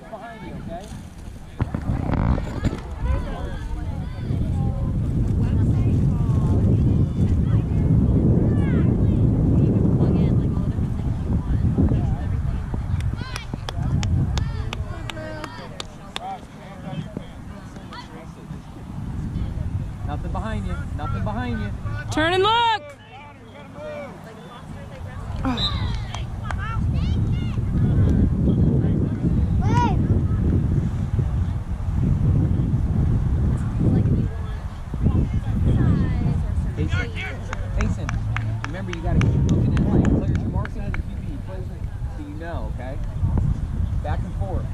behind you, okay? Nothing behind you. Nothing behind you. Turn and look. Oh. Mason, remember you got to keep looking in light. Players are marking on the QB. Players so you know, okay? Back and forth.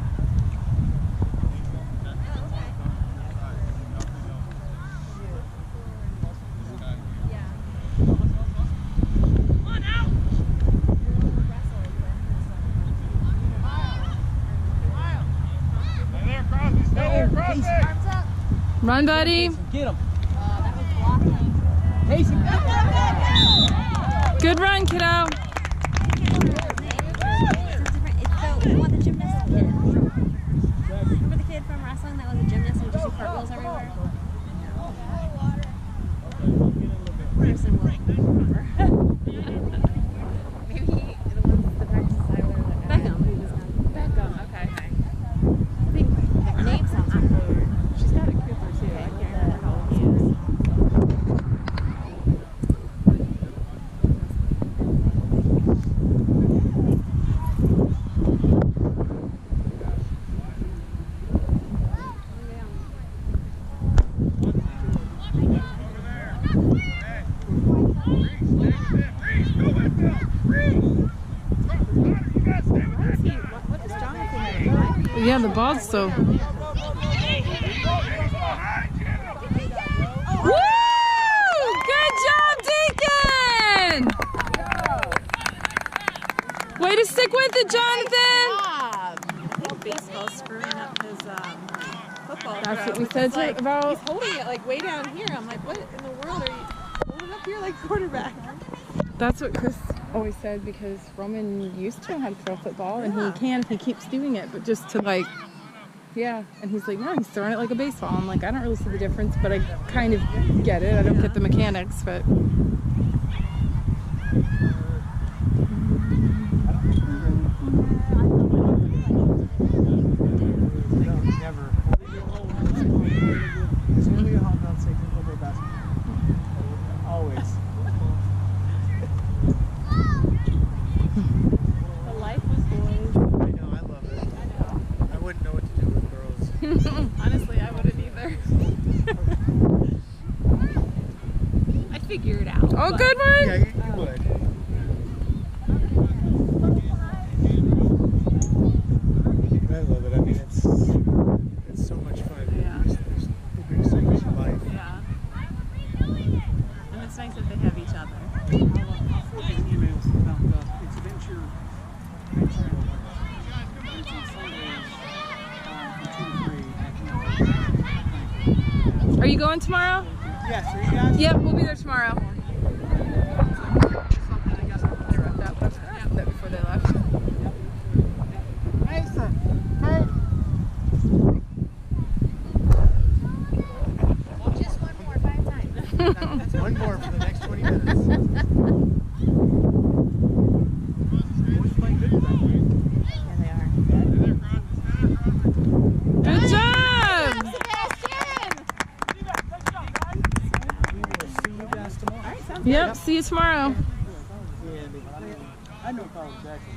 Run, buddy. Get him. Mason, good run, kiddo. Remember the kid from wrestling that was a gymnast and just do cartwheels everywhere? Person will remember. Maybe the ones the practice I were like Beckham. Beckham, okay. I think the name sounds familiar. She's got a Cooper too. I can't remember how old he is. Yeah, the ball's so. Woo! Good job, Deacon! Way to stick with it, Jonathan! I think baseball's screwing up his football. That's what we said like, about. He's holding it like way down here. I'm like, what in the world are you holding up here like quarterback? That's what Chris always said, because Roman used to know how to throw football, and he can if he keeps doing it, but just to like, yeah. And he's like, no, he's throwing it like a baseball. I'm like, I don't really see the difference, but I kind of get it. I don't get the mechanics, but. Honestly, I wouldn't either. I'd figure it out. Oh, good one! Yeah, you would. I love it. I mean, it's so much fun. Yeah. It brings so much life. Yeah. And it's nice that they have each other. emails about it's venture Are you going tomorrow? Yes, are you guys? Yep, we'll be there tomorrow. They wrapped up that before they left. Mason, hey. Just one more, 5 times. That's one more for the next 20 minutes. Yeah, they are. Good job! Yep, see you tomorrow. I know Carl Jackson.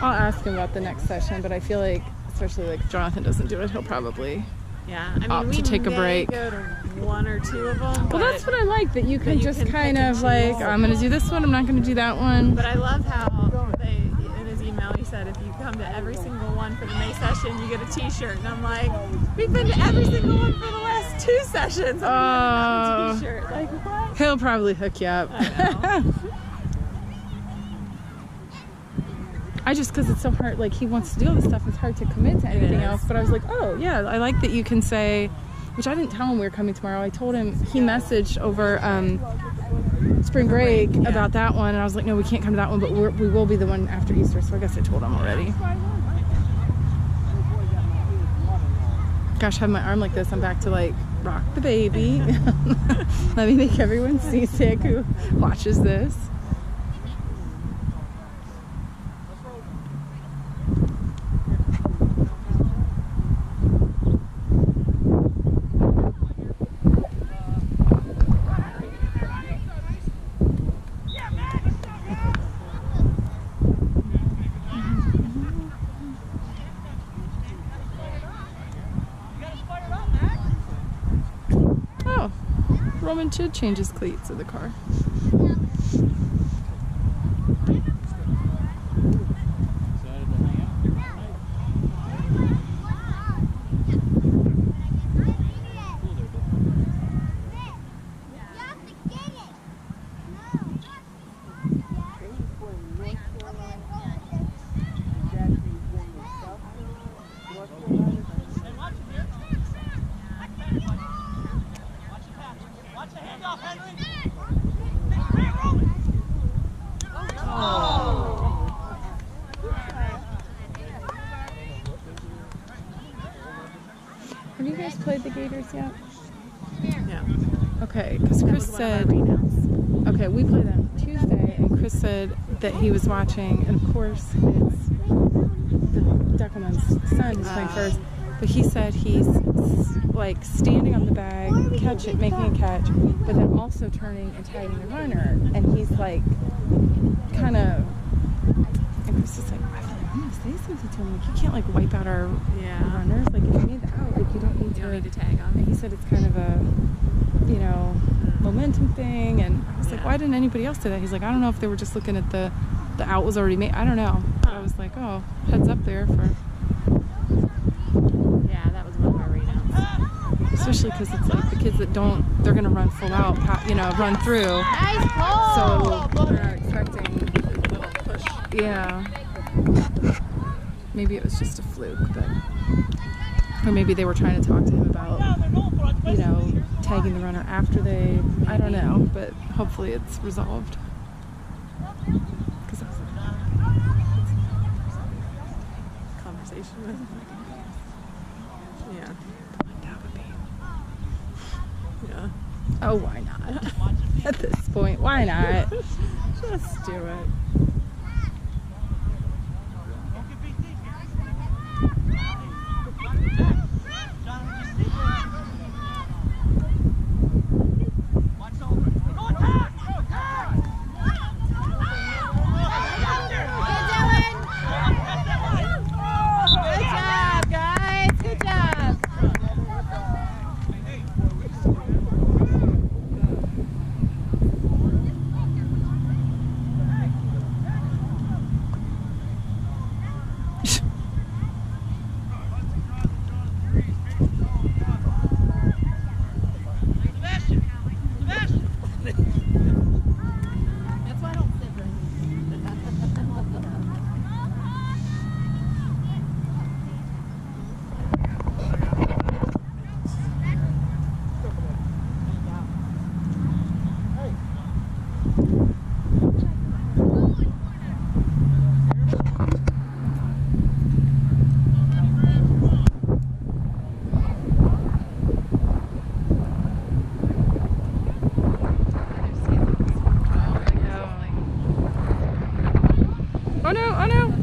I'll ask him about the next session, but I feel like, especially like if Jonathan doesn't do it, he'll probably Yeah, I mean, opt we to take a may break. go to 1 or 2 of them. Well, that's what I like, that you can just can kind pick and of like, choose. I'm going to do this one, I'm not going to do that one. But I love how they, in his email, he said if you come to every single one for the May session, you get a t-shirt. And I'm like, we've been to every single one for the last 2 sessions. Oh. A t-shirt. Like, what? He'll probably hook you up. I know. I just, because it's so hard, like he wants to do all this stuff, it's hard to commit to anything else. But I was like, oh yeah, I like that you can say, which I didn't tell him we were coming tomorrow. I told him, he messaged over spring break yeah. about that one, and I was like, no, we can't come to that one, but we will be the one after Easter. So I guess I told him already. Gosh, I have my arm like this. I'm back to like rock the baby. Let me make everyone seasick who watches this. Roman should change his cleats of the car. Have you guys played the Gators yet? Yeah. Okay, because Chris said, okay, we played them Tuesday, and Chris said that he was watching, and of course it's Deckelman's son who's playing first, but he said he's like standing on the bag, making a catch, but then also turning and tagging the runner, and he's like kind of, and Chris is like, I feel like I'm gonna say something to him, like you can't like wipe out our runners, like if you need the out, like you don't need to tag on. And he said it's kind of a, you know, momentum thing, and I was like, why didn't anybody else do that? He's like, I don't know if they were just looking at the out was already made. I don't know. But I was like, oh, heads up there for. Yeah, that was one of our readouts. Especially because it's like the kids that don't, they're gonna run full out, you know, run through. Nice pull! So they're not expecting a little push. Yeah. Maybe it was just a fluke, but. Or maybe they were trying to talk to him about, you know, tagging the runner after they, I don't know, but hopefully it's resolved. Because Conversation with him. Yeah. that would be. Yeah. Oh, why not? At this point, why not? Just do it. Oh no, oh no!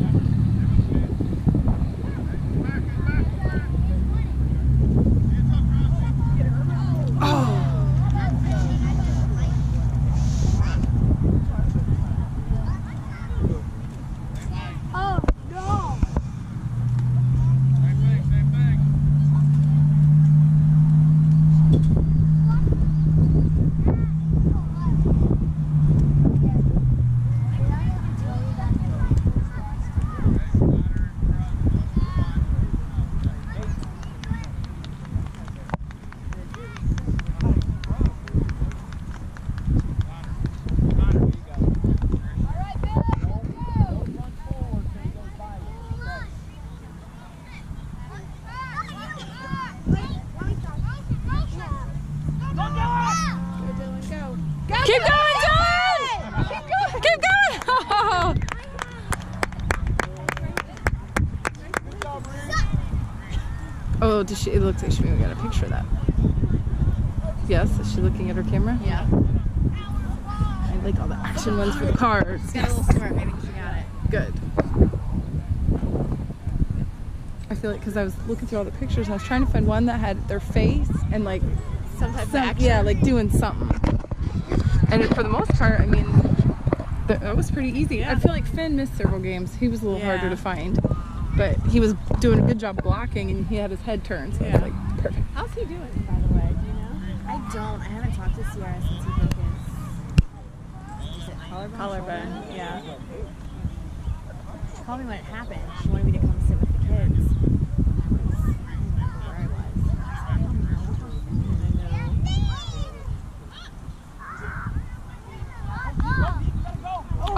Oh, does she? It looks like she maybe got a picture of that. Yes, is she looking at her camera? Yeah. I like all the action ones for the cards. She's got a little smirk. I think she got it. Good. I feel like because I was looking through all the pictures and I was trying to find one that had their face and like Some type of action. yeah, like doing something. And for the most part, I mean, that was pretty easy. Yeah. I feel like Finn missed several games. He was a little harder Yeah. to find, but he was doing a good job blocking and he had his head turned. So I Yeah. was like, perfect. How's he doing, by the way? Do you know? I don't. I haven't talked to Sierra since he broke his. Is it collarbone? Collarbone. Yeah. She called me when it happened. She wanted me to come sit with the kids. I don't remember where I was.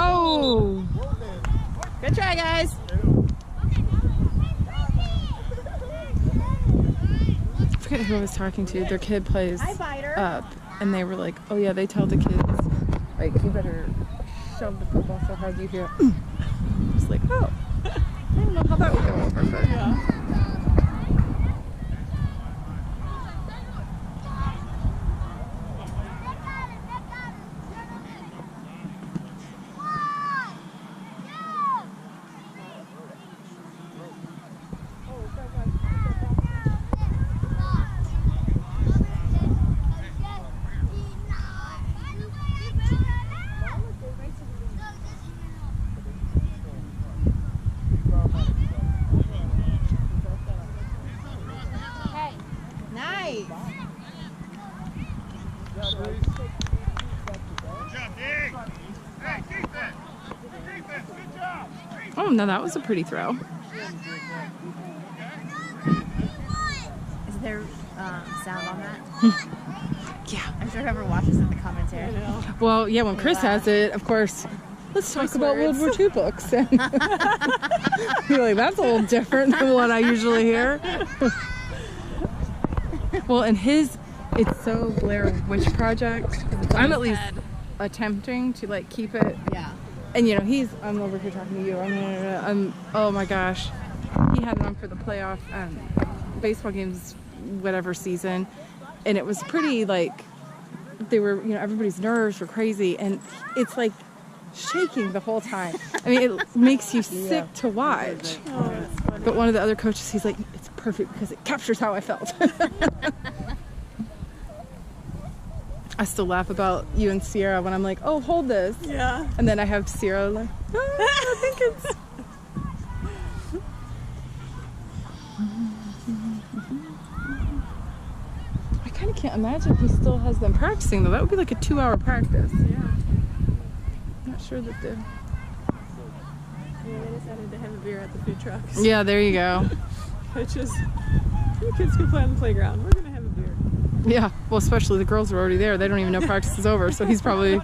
Oh, Good try, guys. I forget who I was talking to. Their kid plays Hi, Biter. up, and they were like, "Oh yeah, they tell the kids like you better shove the football so hard you hear." It's like, oh, I don't know how that would go over, but Yeah. Nice. oh no, that was a pretty throw. Is there sound on that? Yeah. I'm sure whoever watches it in the commentary. Well, yeah, when Chris has it, of course, let's talk about World War II books. And you're like, that's a little different than what I usually hear. Well, and it's so Blair Witch Project. I'm at least attempting to like keep it. Yeah. And you know, I'm over here talking to you. Oh my gosh. He had it on for the playoff baseball games, whatever season. And it was pretty like, they were, you know, everybody's nerves were crazy. And it's like shaking the whole time. I mean, it makes you sick to watch. Oh, that's funny. But one of the other coaches, he's like, it's perfect because it captures how I felt. I still laugh about you and Sierra when I'm like, oh, hold this. Yeah. And then I have Sierra like, I think it's... I kind of can't imagine he still has them practicing, though. That would be like a 2-hour practice. Yeah. Not sure that the... Yeah, they decided to have a beer at the food trucks. Yeah, there you go. Which is, the kids can play on the playground. We're gonna have a beer. Yeah, well, especially the girls are already there. They don't even know practice is over, so he's probably...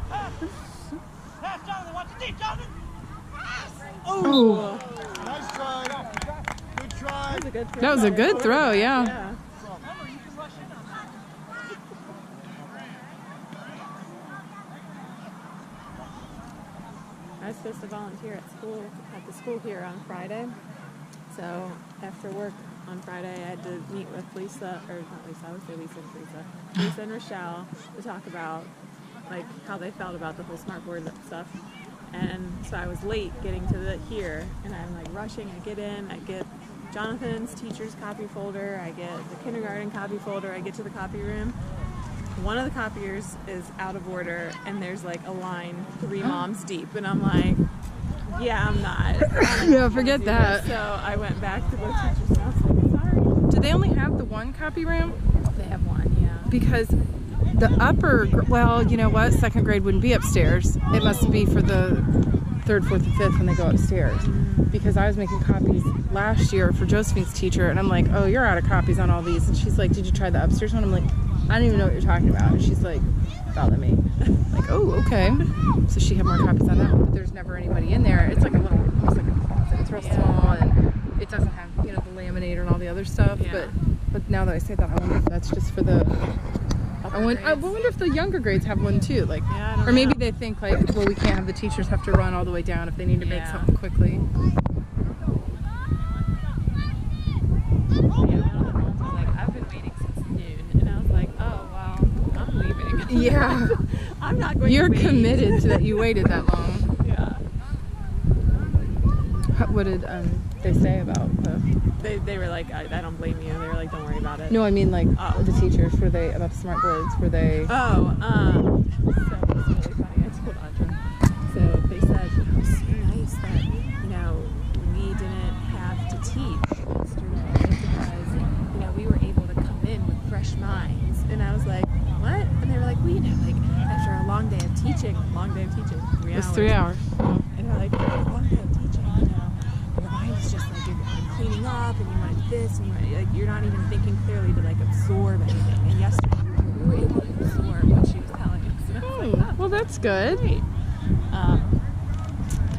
Oh, Nice try. Good try. that was a good throw. That was a good throw, yeah. Yeah. I was supposed to volunteer at the school here on Friday. So after work on Friday, I had to meet with Lisa and Rochelle to talk about like how they felt about the whole smart board stuff. And so I was late getting to here, and I'm like rushing. I get in, I get Jonathan's teacher's copy folder, I get the kindergarten copy folder, I get to the copy room. One of the copiers is out of order, and there's like a line 3 moms deep, and I'm like, yeah, I'm not. Yeah, forget that. So I went back to the teacher's house. Like, sorry. Do they only have the one copy room? They have one, yeah. Because the well, you know what? 2nd grade wouldn't be upstairs. It must be for the 3rd, 4th, and 5th when they go upstairs. Because I was making copies last year for Josephine's teacher, and I'm like, oh, you're out of copies on all these. And she's like, did you try the upstairs one? I'm like, I don't even know what you're talking about. And she's like, follow me. Like, oh, okay. So she had more copies on that one, but there's never anybody in there. It's like almost like a closet. It's real small, and it doesn't have, you know, the laminator and all the other stuff. Yeah. But now that I say that, I wonder if that's just for the... I wonder if the younger grades have one too. Like, Yeah, I don't or maybe know. they think like, well, we can't have the teachers have to run all the way down if they need to make Yeah. something quickly. Yeah, one of the Yeah. I'm not going You're to wait. committed to that. You waited that long. Yeah. What did they say about the? They were like, I don't blame you. They were like, don't worry about it. No, I mean like Oh. the teachers. Were they about the smart boards? Were they? Oh, so it's really funny. I told Audra. So they said it was so nice that, you know, we didn't have to teach yesterday because, you know, we were able to come in with fresh minds. And I was like, what? And they were like, well, you know, like after a long day of teaching, 3 It was hours. 3 hours. And they're like, after a long day of teaching, you know, your mind is just like you're cleaning up and you want this and you're not even thinking clearly to like absorb anything. And yesterday we were able to absorb what she was telling us. And I was like, Well, that's good. great.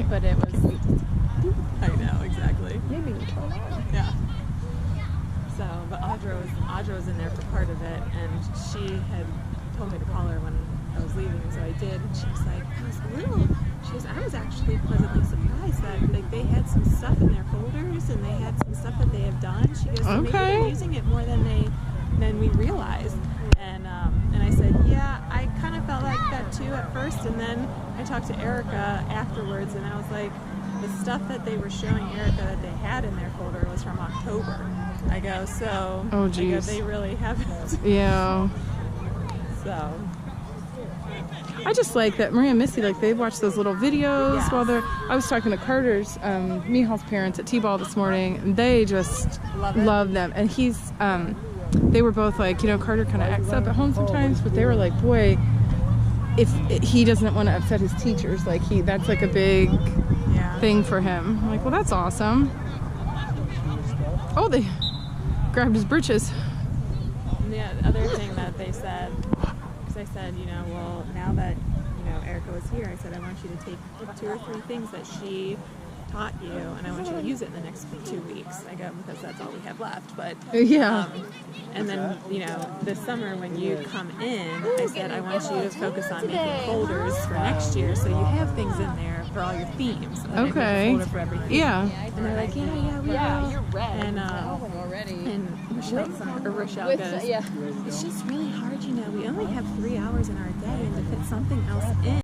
But it was, I know, exactly. Maybe we turn on. Yeah. So, but Audra was in there for part of it, and she had told me to call her when I was leaving, and so I did. And she was like, I was actually pleasantly surprised that like they had some stuff in their folders, and they had some stuff that they have done. She goes, so maybe they're using it more than we realized. And I said, yeah, I kind of felt like that too at first, and then I talked to Erica afterwards, and I was like, the stuff that they were showing Erica that they had in their folder was from October. I go, so Oh, I go, geez. they really haven't. Yeah. So I just like that Maria and Missy, like they watch those little videos Yes. while they're. I was talking to Carter's, Mihal's parents at T-ball this morning, and they just love them. And he's, they were both like, you know, Carter kind of acts up at home sometimes, but they were like, boy, if he doesn't want to upset his teachers, like that's like a big thing for him. I'm like, well, that's awesome. Oh, they grabbed his britches. And the other thing that they said, because I said, you know, well, now that, you know, Erica was here, I said, I want you to take 2 or 3 things that she taught you, and I want you to use it in the next 2 weeks. I go, because that's all we have left. But Yeah. and then, you know, this summer when you come in, I said, I want you to focus on making folders for next year, so you have things in there for all your themes. And I make a folder for everything. Yeah. And they're like, yeah, we will. You're red. And already. and Rochelle goes, it's just really hard, you know. We only have 3 hours in our day, and to fit something else in.